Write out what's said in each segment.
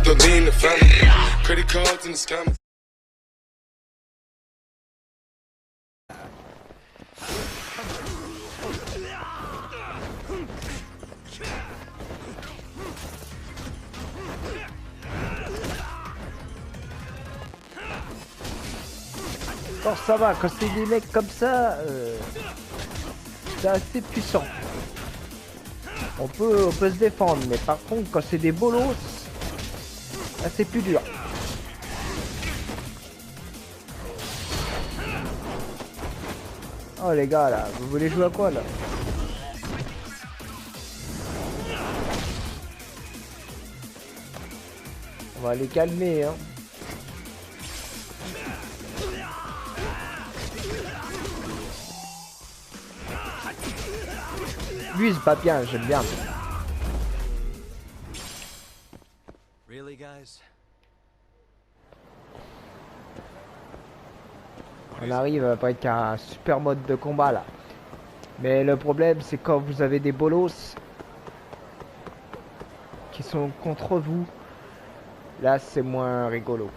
the lean, the family. Credit cards and the scammers. Bon, ça va, quand c'est des mecs comme ça, c'est assez puissant. On peut se défendre, mais par contre, quand c'est des bolos, là, c'est plus dur. Oh les gars, là, vous voulez jouer à quoi, là? On va les calmer, hein. Lui, c'est pas bien, j'aime bien. Really, guys? On arrive avec un super mode de combat là. Mais le problème, c'est quand vous avez des bolos qui sont contre vous. Là, c'est moins rigolo.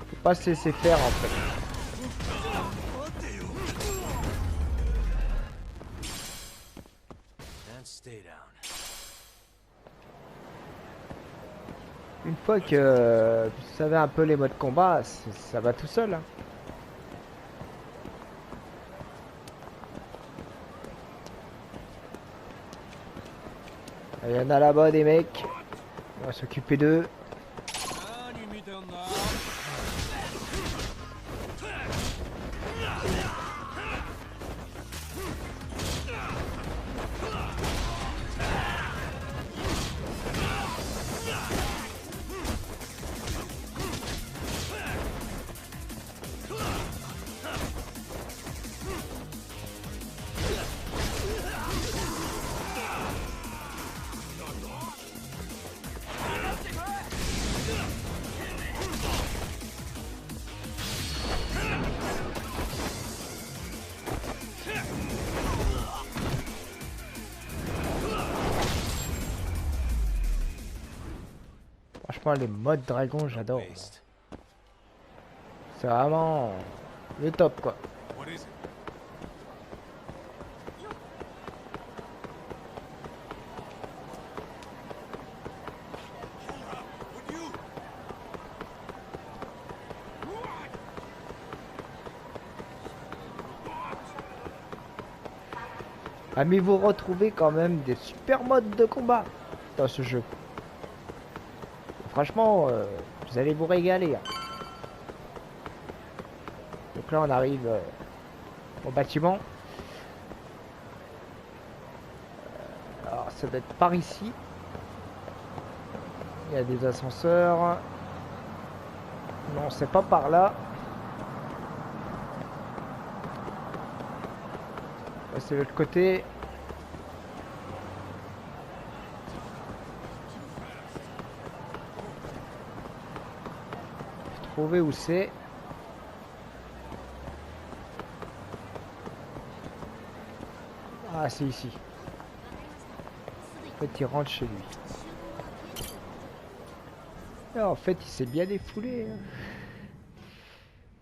Faut pas se laisser faire en fait. Une fois que vous savez un peu les modes combat, ça va tout seul. Hein. Il y en a là-bas des mecs. On va s'occuper d'eux. Franchement, les modes dragon, j'adore. C'est vraiment le top, quoi. Ah, mais vous retrouvez quand même des super modes de combat dans ce jeu. Franchement, vous allez vous régaler. Hein. Donc là, on arrive au bâtiment. Alors, ça doit être par ici. Il y a des ascenseurs. Non, c'est pas par là. C'est l'autre côté. Trouver où c'est. Ah, c'est ici. En fait, il rentre chez lui. Et en fait, il s'est bien défoulé. Hein.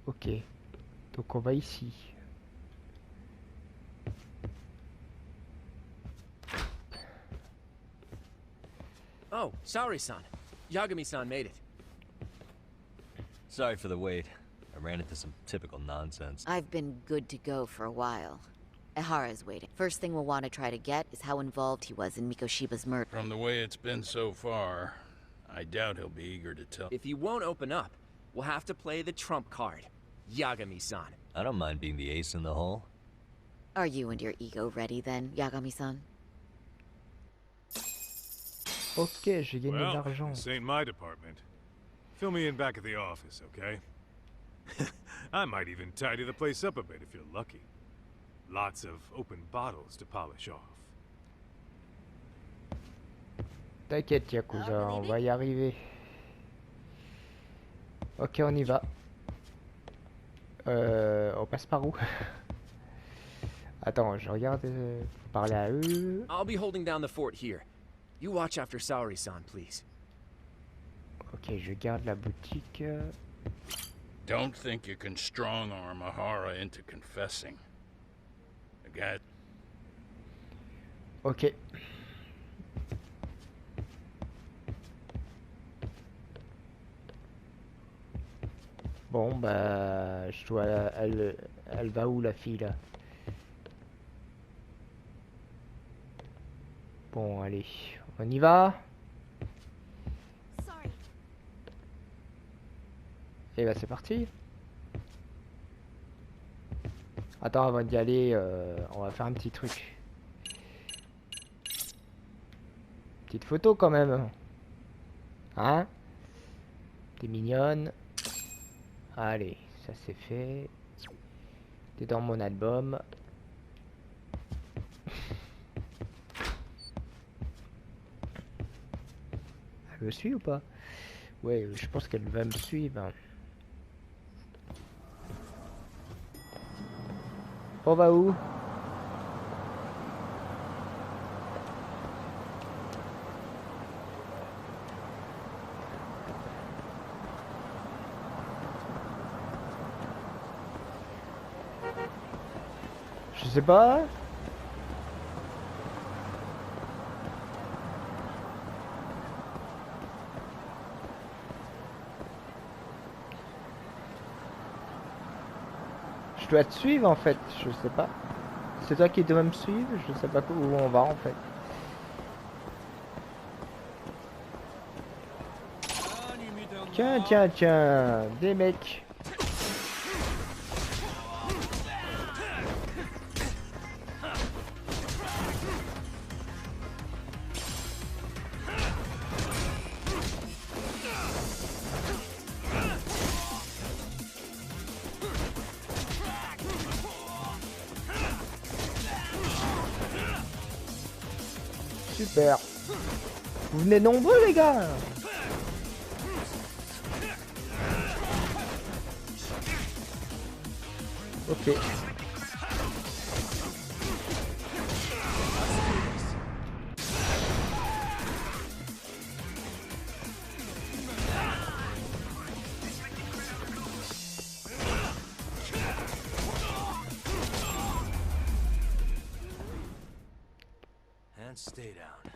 Ok. Donc, on va ici. Oh, sorry, son. Yagami-san made it. Sorry for the wait. I ran into some typical nonsense. I've been good to go for a while. Ehara's waiting. First thing we'll want to try to get is how involved he was in Mikoshiba's murder. From the way it's been so far, I doubt he'll be eager to tell. If he won't open up, we'll have to play the trump card. Yagami-san. I don't mind being the ace in the hole. Are you and your ego ready then, Yagami-san? Ok, j'ai gagné de l'argent. This ain't my department. Fill me in back at the office, okay? I might even tidy the place up a bit if you're lucky. Lots of open bottles to polish off. T'inquiète, Yakuza, on va y arriver. Ok, on y va. On passe par où? Attends, je regarde. Parler à eux. I'll be holding down the fort here. You watch after Saori-san, please. Ok, je garde la boutique. Don't think you can strong-arm Ahara into confessing. The guy... Ok. Bon, bah... Je dois... Elle va où, la fille, là? Bon, allez. On y va? Et bah, c'est parti. Attends, avant d'y aller, on va faire un petit truc. Petite photo, quand même. Hein? T'es mignonne. Allez, ça c'est fait. T'es dans mon album. Elle me suit ou pas? Ouais, je pense qu'elle va me suivre. On va où? Je sais pas. Je dois te suivre en fait, je sais pas. C'est toi qui dois me suivre, je sais pas où on va en fait. Tiens, tiens, tiens, des mecs. Super. Vous venez nombreux les gars. Ok. And stay down.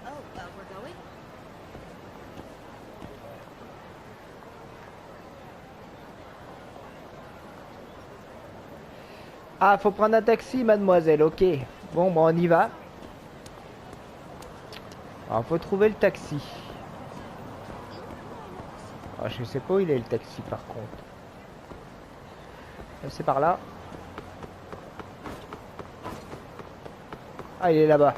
Oh, we're going? Ah, faut prendre un taxi, mademoiselle, ok. Bon, bah on y va. Alors, faut trouver le taxi. Ah, je sais pas où il est le taxi par contre. C'est par là. Ah, il est là-bas.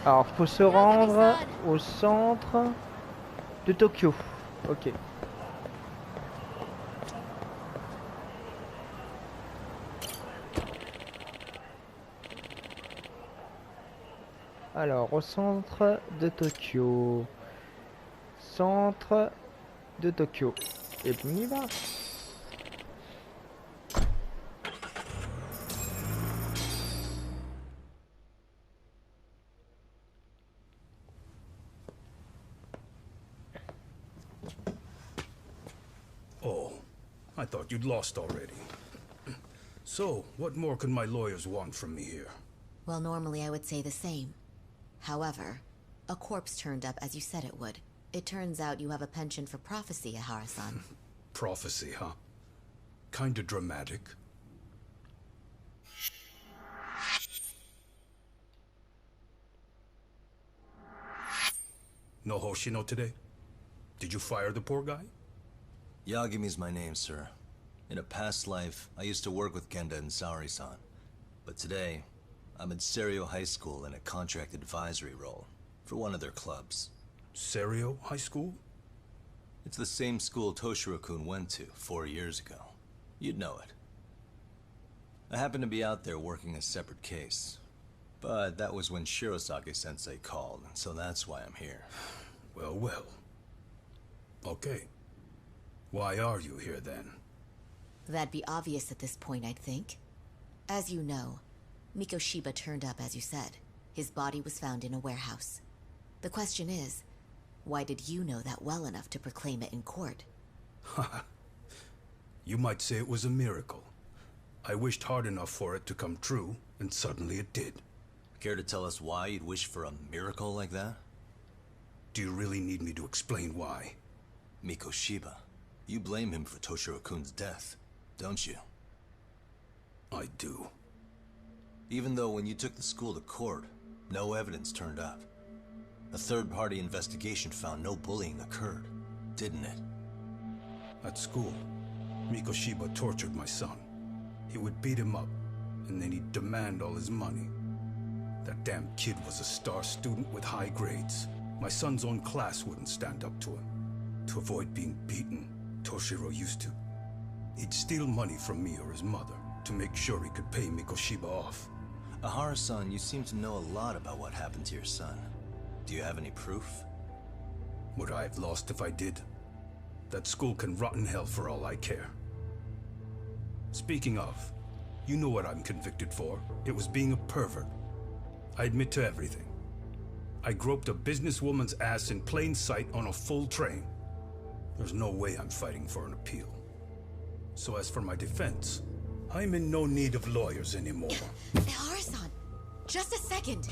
Alors, faut se rendre au centre de Tokyo. Ok. Alors, au centre de Tokyo. Centre de Tokyo. Et puis on y va. Oh, I thought you'd lost already. So, what more could my lawyers want from me here? Well, normally I would say the same. However, a corpse turned up as you said it would. It turns out you have a penchant for prophecy, Ahara-san. Prophecy, huh? Kinda dramatic. No Hoshino today? Did you fire the poor guy? Yagami's my name, sir. In a past life, I used to work with Genda and Saori-san. But today, I'm at Serio High School in a contract advisory role for one of their clubs. Serio High School? It's the same school Toshiro-kun went to 4 years ago. You'd know it. I happen to be out there working a separate case. But that was when Shirosaki-sensei called, so that's why I'm here. Well, well. Okay. Why are you here then? That'd be obvious at this point, I'd think. As you know, Mikoshiba turned up as you said. His body was found in a warehouse. The question is, why did you know that well enough to proclaim it in court? You might say it was a miracle. I wished hard enough for it to come true, and suddenly it did. Care to tell us why you'd wish for a miracle like that? Do you really need me to explain why? Mikoshiba. You blame him for Toshiro-kun's death, don't you? I do. Even though when you took the school to court, no evidence turned up. A third-party investigation found no bullying occurred, didn't it? At school, Mikoshiba tortured my son. He would beat him up, and then he'd demand all his money. That damn kid was a star student with high grades. My son's own class wouldn't stand up to him. To avoid being beaten, Toshiro used to. He'd steal money from me or his mother to make sure he could pay Mikoshiba off. Ahara-san, you seem to know a lot about what happened to your son. Do you have any proof? Would I have lost if I did? That school can rot in hell for all I care. Speaking of, you know what I'm convicted for. It was being a pervert. I admit to everything. I groped a businesswoman's ass in plain sight on a full train. There's no way I'm fighting for an appeal. So as for my defense, I'm in no need of lawyers anymore. Ahara-san, just a second.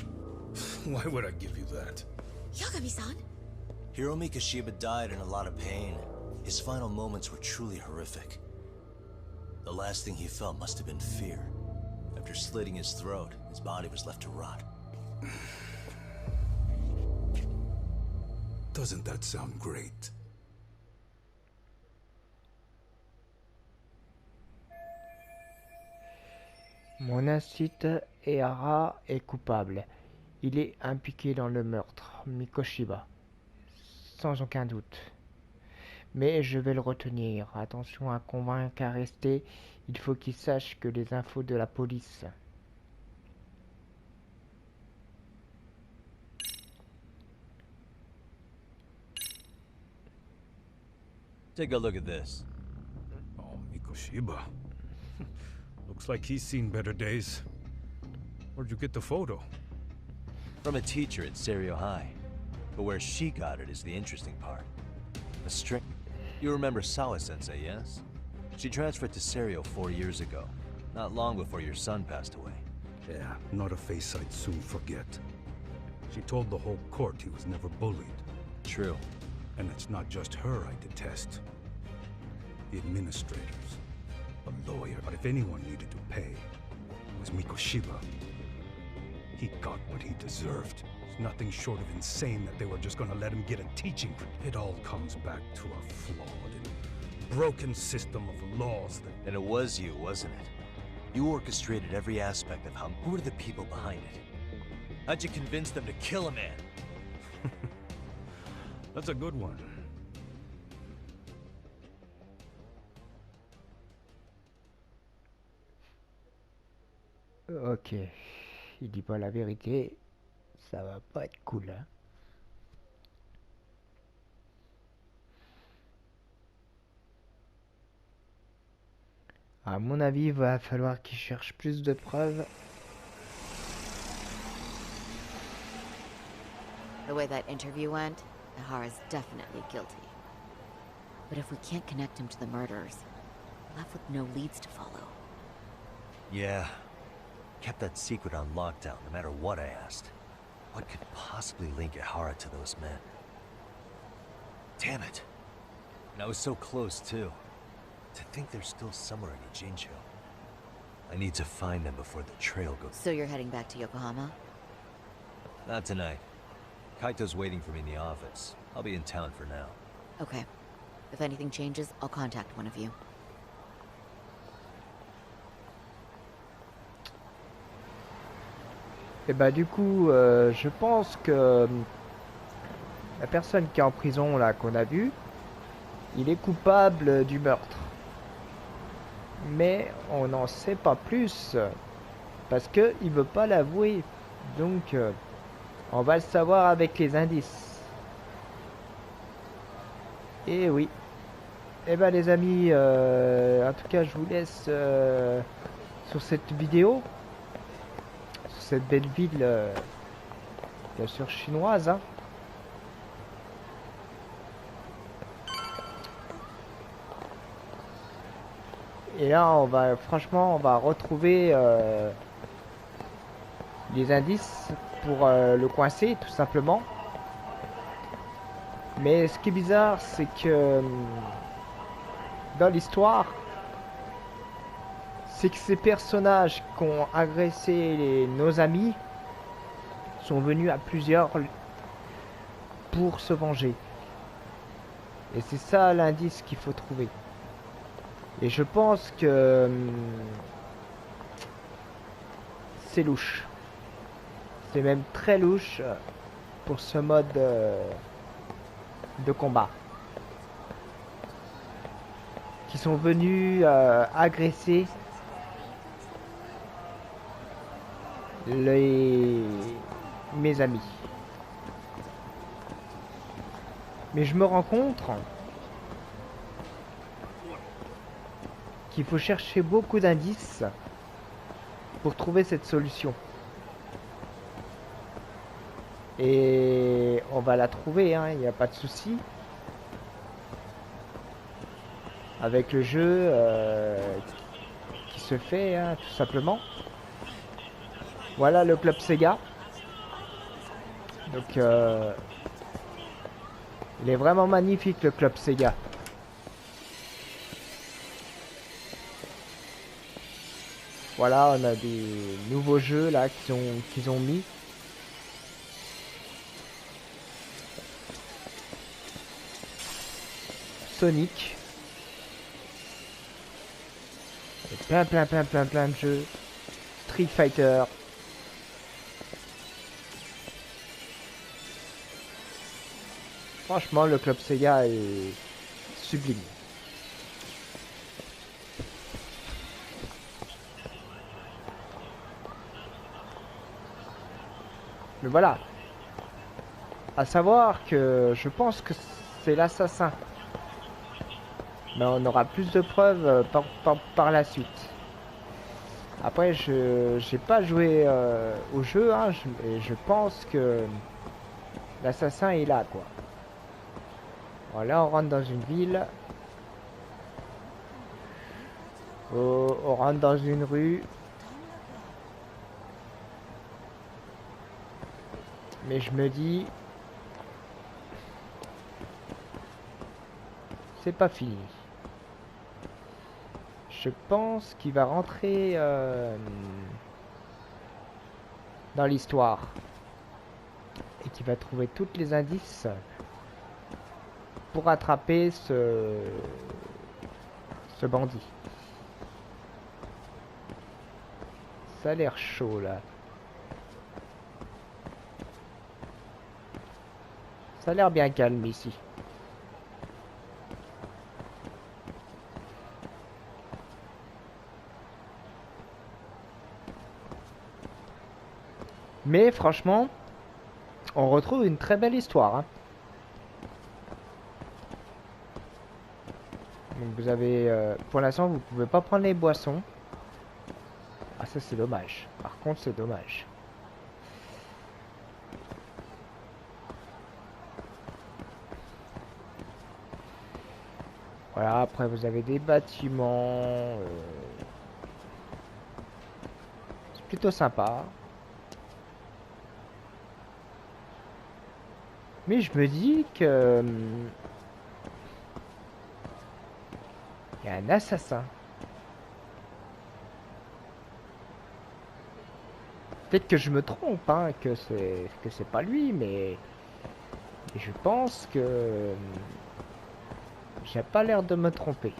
Why would I give you that? Yagami-san? Hiro Mikoshiba died in a lot of pain. His final moments were truly horrific. The last thing he felt must have been fear. After slitting his throat, his body was left to rot. Doesn't that sound great? Mon incite Ehara est coupable. Il est impliqué dans le meurtre, Mikoshiba. Sans aucun doute. Mais je vais le retenir. Attention à convaincre à rester. Il faut qu'il sache que les infos de la police. Take a look at this. Oh, Mikoshiba. Looks like he's seen better days. Where'd you get the photo? From a teacher at Serio High. But where she got it is the interesting part. A strict... You remember Sawa-sensei, yes? She transferred to Serio 4 years ago. Not long before your son passed away. Yeah, not a face I'd soon forget. She told the whole court he was never bullied. True. And it's not just her I detest. The administrators. A lawyer. But if anyone needed to pay, it was Mikoshiba. He got what he deserved. It's nothing short of insane that they were just gonna let him get a teaching. It all comes back to a flawed and broken system of laws that... And it was you, wasn't it? You orchestrated every aspect of how... Who were the people behind it? How'd you convince them to kill a man? That's a good one. Ok. Il dit pas la vérité. Ça va pas être cool, hein. À mon avis, il va falloir qu'il cherche plus de preuves. The way that interview went, Ahara's definitely guilty. But if we can't connect him to the murderers, we're left with no leads to follow. Yeah. Kept that secret on lockdown, no matter what I asked. What could possibly link Ehara to those men? Damn it. And I was so close, too. To think they're still somewhere in Ijincho. I need to find them before the trail goes... So you're heading back to Yokohama? Not tonight. Kaito's waiting for me in the office. I'll be in town for now. Okay. If anything changes, I'll contact one of you. Et bah du coup, je pense que la personne qui est en prison là, qu'on a vu, il est coupable du meurtre. Mais on n'en sait pas plus, parce que il veut pas l'avouer. Donc, on va le savoir avec les indices. Et oui. Eh ben les amis, en tout cas, je vous laisse sur cette vidéo. Sur cette belle ville, bien sûr chinoise. Hein. Et là, franchement, on va retrouver les indices pour le coincer, tout simplement. Mais ce qui est bizarre, c'est que dans l'histoire, c'est que ces personnages qui ont agressé nos amis sont venus à plusieurs pour se venger. Et c'est ça l'indice qu'il faut trouver. Et je pense que c'est louche. C'est même très louche pour ce mode de combat. Qui sont venus agresser mes amis. Mais je me rends compte qu'il faut chercher beaucoup d'indices pour trouver cette solution. Et on va la trouver, hein, il n'y a pas de souci. Avec le jeu qui se fait, hein, tout simplement. Voilà le club Sega. Donc, il est vraiment magnifique le club Sega. Voilà, on a des nouveaux jeux là qu'ils ont mis. Sonic. Et plein de jeux. Street Fighter. Franchement, le club Sega est sublime. Mais voilà. À savoir que je pense que c'est l'assassin. Mais on aura plus de preuves par la suite. Après, j'ai pas joué au jeu, hein, et je pense que l'assassin est là, quoi. Voilà, on rentre dans une ville. Oh, on rentre dans une rue. Mais je me dis... c'est pas fini. Je pense qu'il va rentrer dans l'histoire. Et qu'il va trouver tous les indices pour attraper ce bandit. Ça a l'air chaud là. Ça a l'air bien calme ici. Mais franchement, on retrouve une très belle histoire. Hein. Donc vous avez, pour l'instant, vous pouvez pas prendre les boissons. Ah ça c'est dommage. Par contre c'est dommage. Voilà, après vous avez des bâtiments. C'est plutôt sympa. Mais je me dis que... il y a un assassin. Peut-être que je me trompe, hein, que c'est pas lui, mais je pense que j'ai pas l'air de me tromper.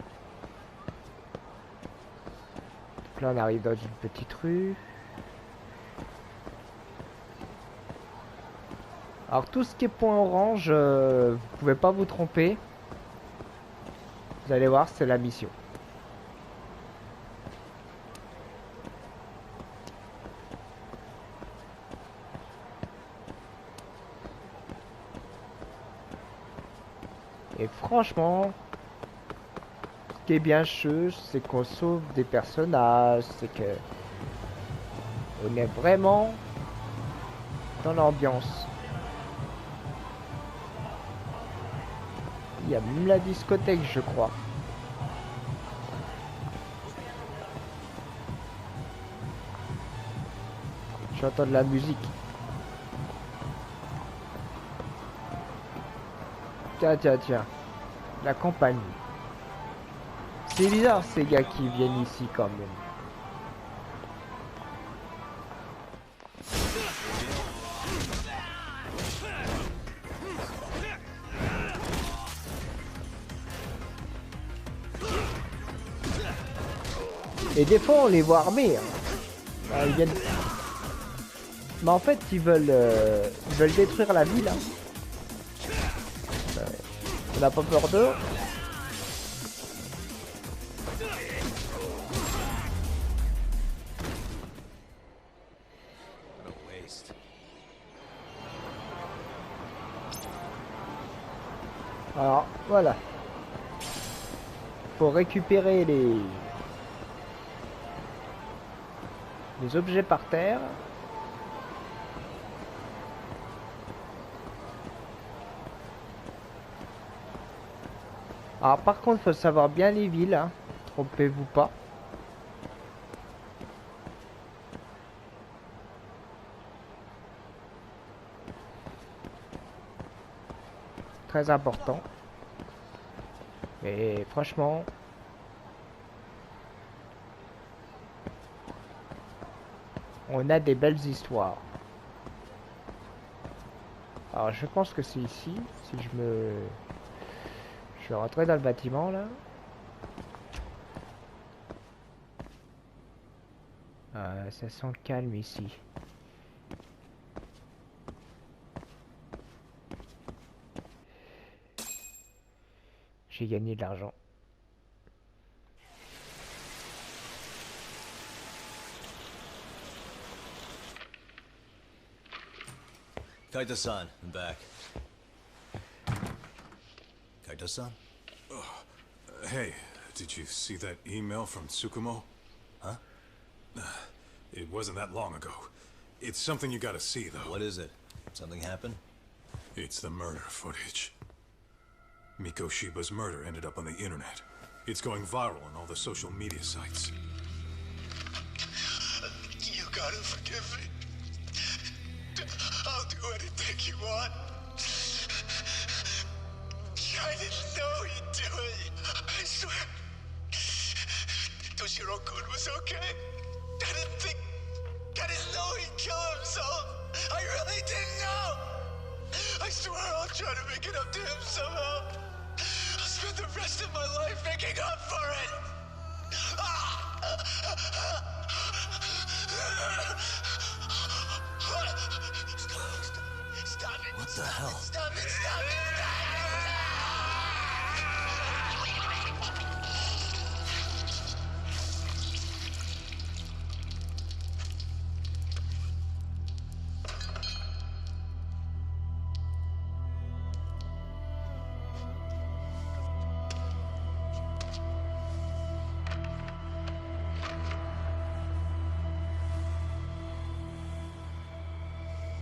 Donc là on arrive dans une petite rue. Alors tout ce qui est point orange, vous pouvez pas vous tromper. Vous allez voir, c'est la mission. Et franchement, ce qui est bien sûr, c'est qu'on sauve des personnages, c'est que on est vraiment dans l'ambiance. Il y a même la discothèque, je crois. J'entends de la musique. Tiens, tiens, tiens. La compagnie. C'est bizarre ces gars qui viennent ici quand même. Et des fois on les voit armés. Hein. Ils viennent... Mais en fait ils veulent détruire la ville. Hein. On n'a pas peur d'eux. Alors voilà. Faut récupérer les objets par terre. Alors par contre, faut savoir bien les villes, hein. Trompez-vous pas. Très important. Et franchement, on a des belles histoires. Alors je pense que c'est ici, si je vais rentrer dans le bâtiment là. Ça sent calme ici. J'ai gagné de l'argent. Kaito-san, I'm back. Kaito-san? Hey, did you see that email from Tsukumo? Huh? It wasn't that long ago. It's something you gotta see, though. What is it? Something happened? It's the murder footage. Miko Shiba's murder ended up on the internet. It's going viral on all the social media sites. You gotta forgive me. I'll do anything you want. I didn't know he'd do it. I swear. Toshiro-kun was okay. I didn't know he'd kill himself. I really didn't know. I swear I'll try to make it up to him somehow. I'll spend the rest of my life making up for it. Stop it. What the hell? Stop it. Stop it.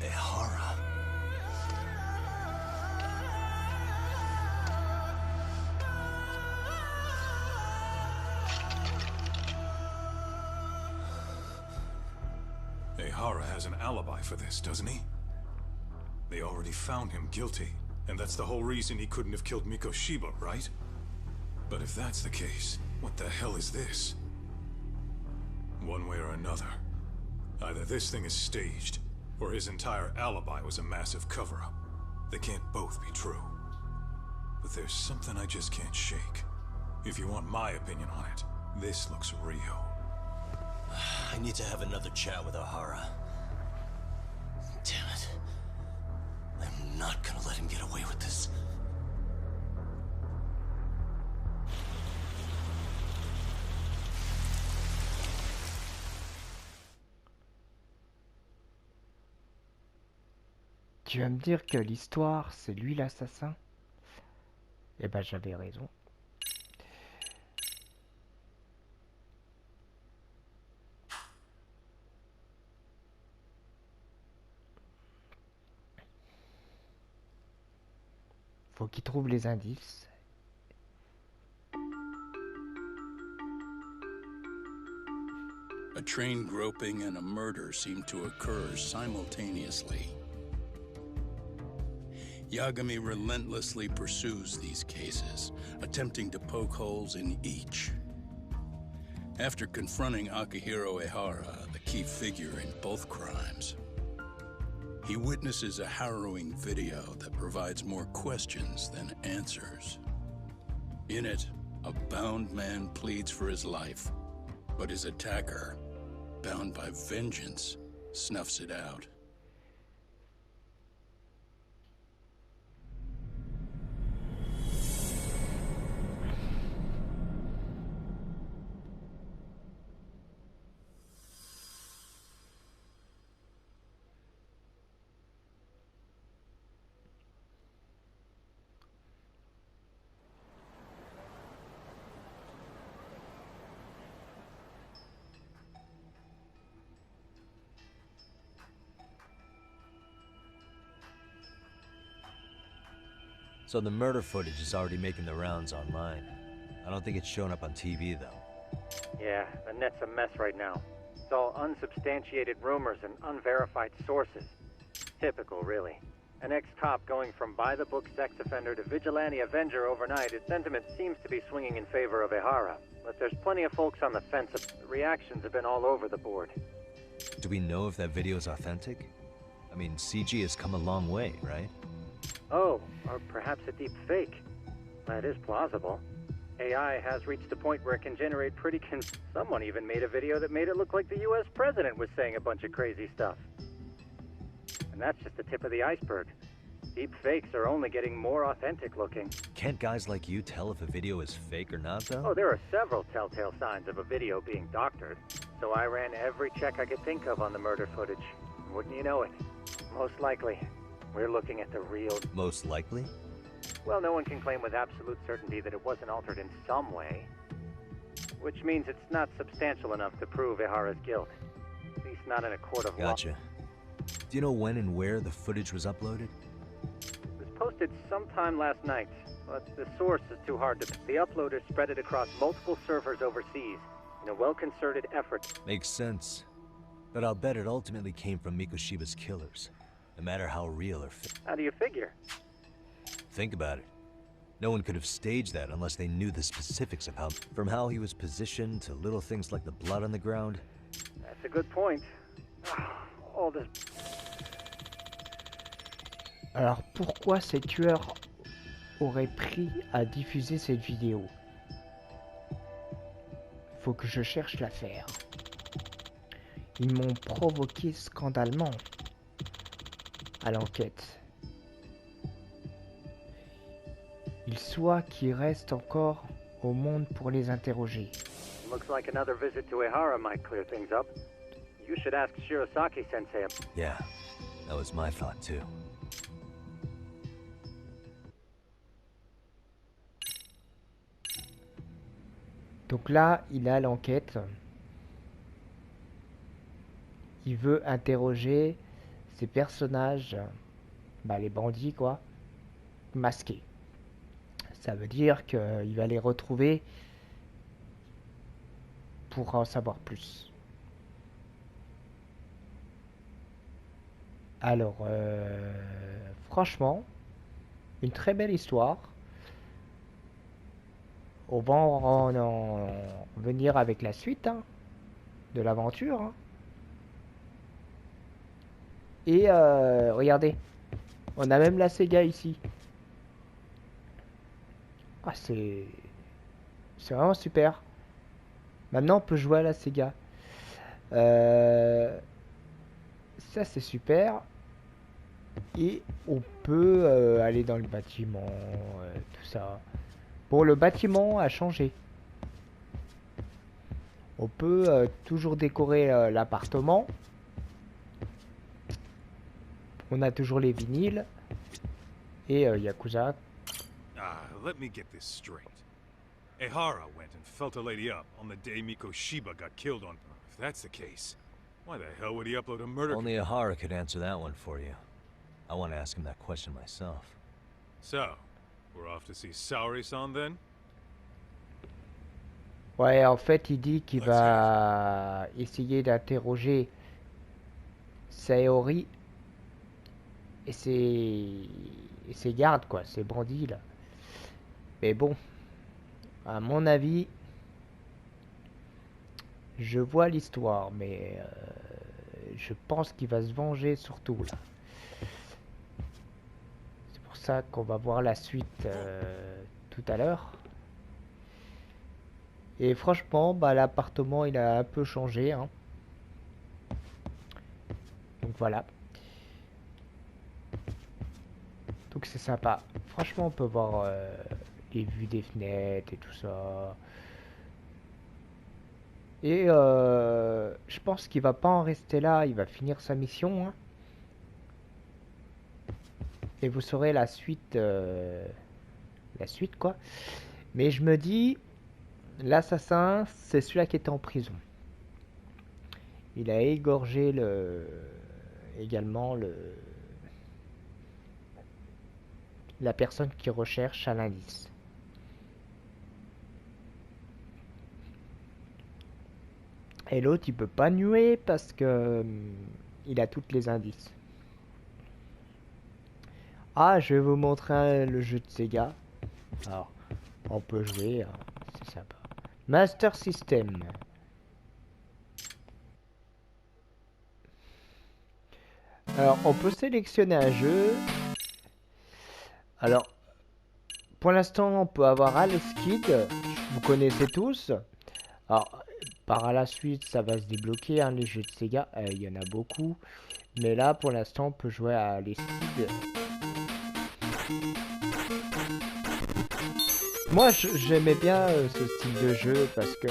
Ehara. Ehara has an alibi for this, doesn't he? They already found him guilty, and that's the whole reason he couldn't have killed Miko Shiba, right? But if that's the case, what the hell is this? One way or another, either this thing is staged, or his entire alibi was a massive cover-up. They can't both be true. But there's something I just can't shake. If you want my opinion on it, this looks real. I need to have another chat with Ohara. Damn it. I'm not gonna let him get away with this. Tu vas me dire que l'histoire, c'est lui l'assassin? Eh ben j'avais raison. Faut qu'il trouve les indices. A train groping and a murder seem to occur simultaneously. Yagami relentlessly pursues these cases, attempting to poke holes in each. After confronting Akihiro Ehara, the key figure in both crimes, he witnesses a harrowing video that provides more questions than answers. In it, a bound man pleads for his life, but his attacker, bound by vengeance, snuffs it out. So the murder footage is already making the rounds online. I don't think it's showing up on TV, though. Yeah, the net's a mess right now. It's all unsubstantiated rumors and unverified sources. Typical, really. An ex-cop going from by-the-book sex offender to vigilante avenger overnight, his sentiment seems to be swinging in favor of Ehara. But there's plenty of folks on the fence. The reactions have been all over the board. Do we know if that video is authentic? I mean, CG has come a long way, right? Oh, or perhaps a deep fake. That is plausible. AI has reached a point where it can generate pretty Someone even made a video that made it look like the US president was saying a bunch of crazy stuff. And that's just the tip of the iceberg. Deep fakes are only getting more authentic looking. Can't guys like you tell if a video is fake or not, though? Oh, there are several telltale signs of a video being doctored. So I ran every check I could think of on the murder footage. Wouldn't you know it? Most likely, we're looking at the real... Most likely? Well, no one can claim with absolute certainty that it wasn't altered in some way. Which means it's not substantial enough to prove Ehara's guilt. At least not in a court of law. Gotcha. Do you know when and where the footage was uploaded? It was posted sometime last night, but the source is too hard to... The uploader spread it across multiple servers overseas in a well-concerted effort. Makes sense. But I'll bet it ultimately came from Mikoshiba's killers, no matter how real or fake. How do you figure? Think about it. No one could have staged that unless they knew the specifics of from how he was positioned to little things like the blood on the ground. That's a good point. All this... Alors pourquoi ces tueurs auraient pris à diffuser cette vidéo? Faut que je cherche l'affaire. Ils m'ont provoqué scandalement à l'enquête. Il soit qu'il reste encore au monde pour les interroger. Looks like another visit to Ehara might clear things up. You should ask Shirosaki-sensei. Yeah, that was my thought too. Donc là, il a l'enquête. Il veut interroger ces personnages, bah les bandits quoi, masqués. Ça veut dire qu'il va les retrouver pour en savoir plus. Alors, franchement, une très belle histoire. On va en venir avec la suite hein, de l'aventure. Hein. Et regardez, on a même la Sega ici. Ah, c'est vraiment super. Maintenant, on peut jouer à la Sega. Ça, c'est super. Et on peut aller dans le bâtiment, tout ça. Bon, le bâtiment a changé. On peut toujours décorer l'appartement. On a toujours les vinyles. Et Yakuza. let me get this straight. Ehara went and felt a lady up on the day Mikoshiba got killed on... If that's the case, why the hell would he upload a murder... Only Ehara could answer that one for you. I want to ask him that question myself. So, we're off to see Saori-san then? Ouais, en fait, il dit qu'il va essayer d'interroger Saori et ses gardes, quoi, ses bandits, là. Mais bon, à mon avis, je vois l'histoire, mais je pense qu'il va se venger surtout, là. C'est pour ça qu'on va voir la suite tout à l'heure. Et franchement, bah, l'appartement il a un peu changé, hein. Donc voilà. Donc c'est sympa. Franchement, on peut voir les vues des fenêtres et tout ça. Et je pense qu'il va pas en rester là. Il va finir sa mission, hein. Et vous saurez la suite quoi. Mais je me dis, l'assassin, c'est celui-là qui était en prison. Il a égorgé également la personne qui recherche un indice. Et l'autre, il peut pas nuer parce que il a toutes les indices. Ah, je vais vous montrer le jeu de Sega. Alors, on peut jouer, hein, c'est sympa. Master System. Alors, on peut sélectionner un jeu. Alors, pour l'instant, on peut avoir Alex Kidd. Vous connaissez tous. Alors, par la suite, ça va se débloquer, hein, les jeux de Sega. Il y en a beaucoup. Mais là, pour l'instant, on peut jouer à Alex Kidd. Moi, j'aimais bien ce style de jeu parce que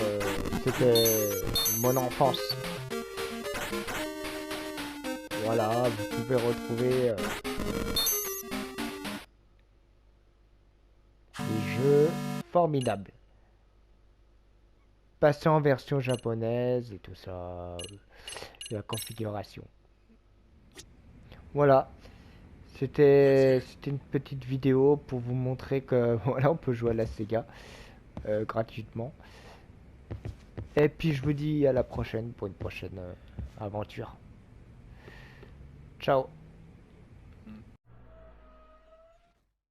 c'était mon enfance. Voilà, vous pouvez retrouver des jeux formidables. Passer en version japonaise et tout ça, la configuration. Voilà. C'était une petite vidéo pour vous montrer que voilà, on peut jouer à la Sega gratuitement. Et puis je vous dis à la prochaine pour une prochaine aventure. Ciao.